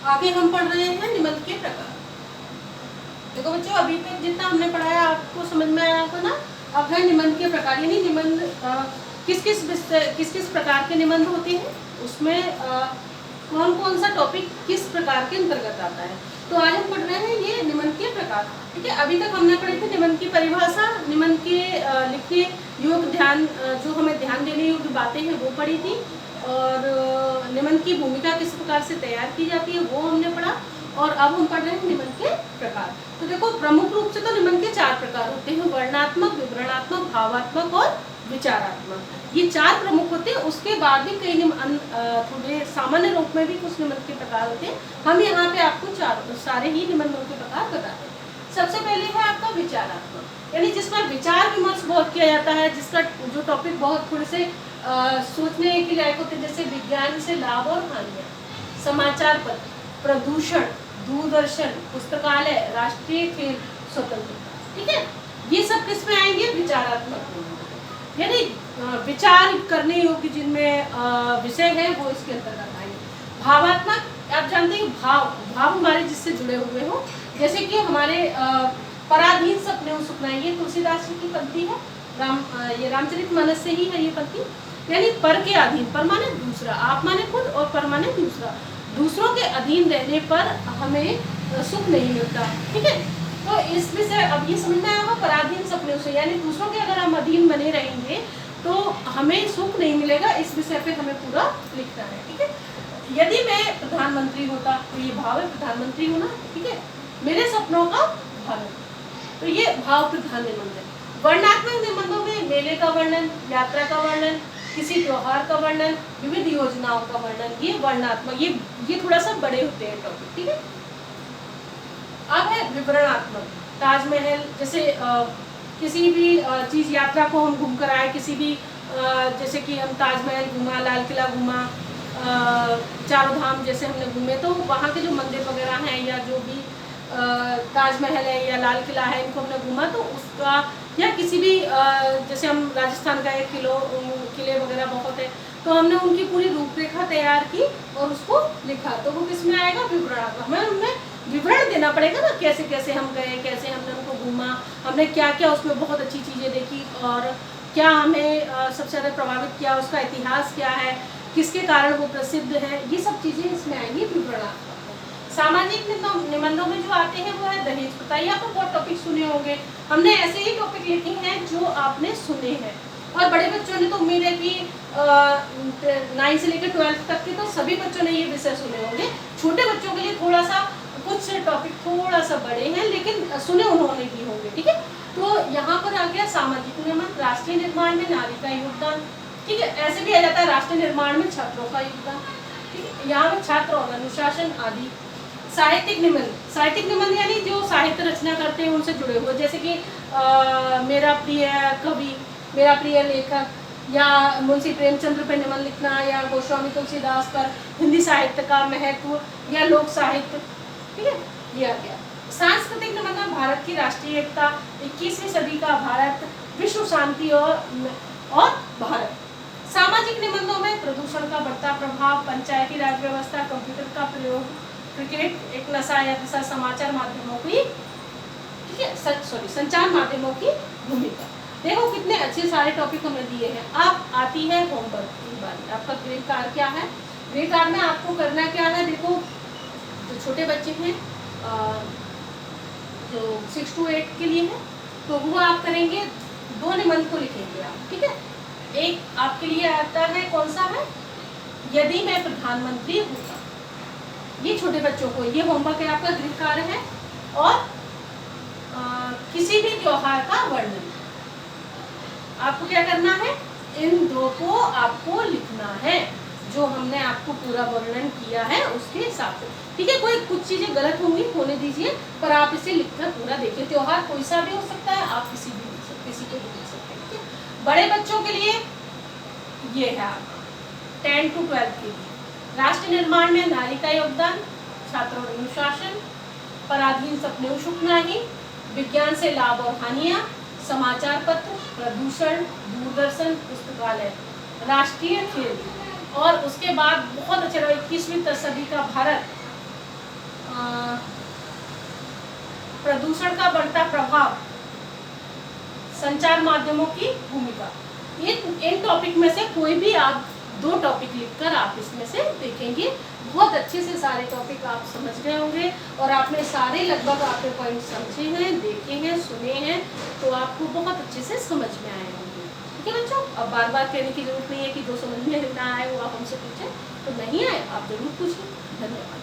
आगे हम पढ़ रहे हैं निबंध के प्रकार। देखो बच्चों, अभी तक जितना हमने पढ़ाया आपको समझ में आया होगा ना। अब है निबंध के प्रकार, यानी निबंध किस किस प्रकार के निबंध होते हैं, उसमें कौन कौन सा टॉपिक किस प्रकार के अंतर्गत आता है। तो आज हम पढ़ रहे हैं ये निबंध के प्रकार। ठीक है, अभी तक हमने पढ़े थे निबंध की परिभाषा, निबंध के लिखने योग्य ध्यान, जो हमें ध्यान देने योग्य बातें हैं वो पढ़ी थी, और निबंध की भूमिका किस प्रकार से तैयार की जाती है वो हमने पढ़ा। और अब हम पढ़ रहे हैं निबंध के प्रकार। तो देखो, प्रमुख रूप से तो निबंध के 4 प्रकार होते हैं, वर्णनात्मक, विवरणात्मक, भावात्मक और विचारात्मक। ये 4 प्रमुख होते हैं। उसके बाद भी कई थोड़े सामान्य रूप में भी कुछ निबंध के प्रकार होते हैं। हम यहाँ पे आपको सारे ही निबंधों के प्रकार बताते हैं। सबसे पहले है आपका विचारात्मक, यानी जिसमें विचार विमर्श बहुत किया जाता है, जिसका जो टॉपिक बहुत थोड़े से सोचने के लायक होते हैं, जैसे विज्ञान से लाभ और हानियां, समाचार पत्र, प्रदूषण, दूरदर्शन, पुस्तकालय, राष्ट्रीय खेल, स्वतंत्रता। ठीक है, ये सब किस में आएंगे, विचारात्मक, यानी विचार करने योग्य जिनमें विषय है वो इसके अंतर्गत आएंगे। भावात्मक, आप जानते हैं भाव हमारे जिससे जुड़े हुए हो, जैसे कि हमारे पराधीन सपने सुखनाएं, ये तुलसीदास जी की पंक्ति है, ये रामचरितमानस से ही है ये पंक्ति। यानी पर के अधीन, पर माने दूसरा, आप माने खुद और पर माने दूसरा, दूसरों के अधीन रहने पर हमें सुख नहीं मिलता। ठीक है, तो इस विषय अब ये समझना आएगा, पराधीन सपने से, यानी दूसरों के अगर हम अधीन बने रहेंगे तो हमें सुख नहीं मिलेगा। इस विषय पे हमें पूरा लिखना है। ठीक है, यदि मैं प्रधानमंत्री होता, तो ये भाव है, प्रधानमंत्री होना। ठीक है, मेरे सपनों का भाव, तो ये भाव प्रधान निबंध है। वर्णनात्मक निबंधों में मेले का वर्णन, यात्रा का वर्णन, किसी त्योहार का वर्णन, विविध योजनाओं का वर्णन, ये वर्णनात्मक, ये थोड़ा सा बड़े होते हैं टॉपिक। ठीक है, अब है विवरणात्मक। ताजमहल जैसे किसी भी चीज, यात्रा को हम घूम कर आए, किसी भी जैसे कि हम ताजमहल घूमा, लाल किला घूमा, चारों धाम जैसे हमने घूमे, तो वहाँ के जो मंदिर वगैरह हैं या जो भी ताजमहल है या लाल किला है, इनको हमने घूमा, तो उसका, या किसी भी जैसे हम राजस्थान गए, किले वगैरह बहुत है, तो हमने उनकी पूरी रूपरेखा तैयार की और उसको लिखा, तो वो किसमें आएगा, विवरण। हमें उनमें विवरण देना पड़ेगा ना, कैसे कैसे हम गए, कैसे हमने उनको घूमा, हमने क्या क्या उसमें बहुत अच्छी चीज़ें देखी, और क्या हमें सबसे ज़्यादा प्रभावित किया, उसका इतिहास क्या है, किसके कारण वो प्रसिद्ध है, ये सब चीज़ें इसमें आएंगी विवरणात्मक। सामाजिक निबंधों में जो आते हैं वो है दहेज प्रथा। ये आपने बहुत टॉपिक सुने होंगे, हमने ऐसे ही टॉपिक लिखे हैं जो आपने सुने हैं, और बड़े बच्चों ने तो उम्मीद है कि 9 से लेकर 12 तक के तो सभी बच्चों ने ये विषय सुने होंगे। छोटे बच्चों के लिए थोड़ा सा कुछ टॉपिक थोड़ा सा बड़े हैं, लेकिन सुने उन्होंने भी होंगे। ठीक है, तो यहाँ पर आ गया सामाजिक निबंध, राष्ट्रीय निर्माण में नारी का योगदान। ठीक है, ऐसे भी आ जाता है राष्ट्रीय निर्माण में छात्रों का योगदान। ठीक है, यहाँ पर छात्र और अनुशासन आदि। साहित्यिक निबंध यानी जो साहित्य रचना करते हैं उनसे जुड़े हुए, जैसे कि मेरा प्रिय कवि, मेरा प्रिय लेखक, या मुंशी प्रेमचंद्र पर निबंध लिखना, या गोस्वामी तुलसीदास पर हिंदी साहित्य का महत्व, या लोक साहित्य। ठीक है, ये आ गया। सांस्कृतिक निबंध में भारत की राष्ट्रीय एकता, 21वीं सदी का भारत, विश्व शांति और भारत। सामाजिक निबंधों में प्रदूषण का बढ़ता प्रभाव, पंचायती राज व्यवस्था, कंप्यूटर का प्रयोग, क्रिकेट एक नशा या पेशा, समाचार माध्यमों की, ठीक है, संचार माध्यमों की भूमिका। देखो कितने अच्छे सारे टॉपिक हमें दिए हैं। अब आती है होमवर्क की बारी। आपका गृह कार्य क्या है, गृह कार्य में आपको करना क्या है, देखो जो छोटे बच्चे हैं जो 6 to 8 के लिए है, तो वो आप करेंगे 2 निबंध को लिखेंगे आप। ठीक है, एक आपके लिए आता है, कौन सा है, यदि मैं प्रधानमंत्री होता, ये छोटे बच्चों को ये होमवर्क है आपका, गृह कार्य है। और किसी भी त्योहार का वर्णन आपको क्या करना है, इन 2 को आपको लिखना है, जो हमने आपको पूरा वर्णन किया है उसके हिसाब से। ठीक है, कोई कुछ चीजें गलत होंगी, होने दीजिए, पर आप इसे लिखकर पूरा देखिए। त्योहार कोई सा भी हो सकता है, आप किसी को भी लिख सकते हैं। ठीक है, बड़े बच्चों के लिए ये है आपका 10 to 12 के लिए, राष्ट्र निर्माण में नारी का योगदान, छात्रों और अनुशासन, पराधीन सपने सुखना ही, विज्ञान से लाभ और हानियां, समाचार पत्र, प्रदूषण, दूरदर्शन, पुस्तकालय, राष्ट्रीय खेल, और उसके बाद बहुत अच्छा 21वीं सदी का भारत, प्रदूषण का बढ़ता प्रभाव, संचार माध्यमों की भूमिका। इन टॉपिक में से कोई भी आप 2 टॉपिक लिखकर आप इसमें से देखेंगे। बहुत अच्छे से सारे टॉपिक आप समझ गए होंगे और आपने सारे लगभग आपने पॉइंट समझे हैं, देखे हैं, सुने हैं, तो आपको बहुत अच्छे से समझ में आए होंगे। ठीक है बच्चों, अब बार बार कहने की जरूरत नहीं है कि जो समझ में ना आए वो आप हमसे पूछें, तो नहीं आए आप जरूर पूछें। धन्यवाद।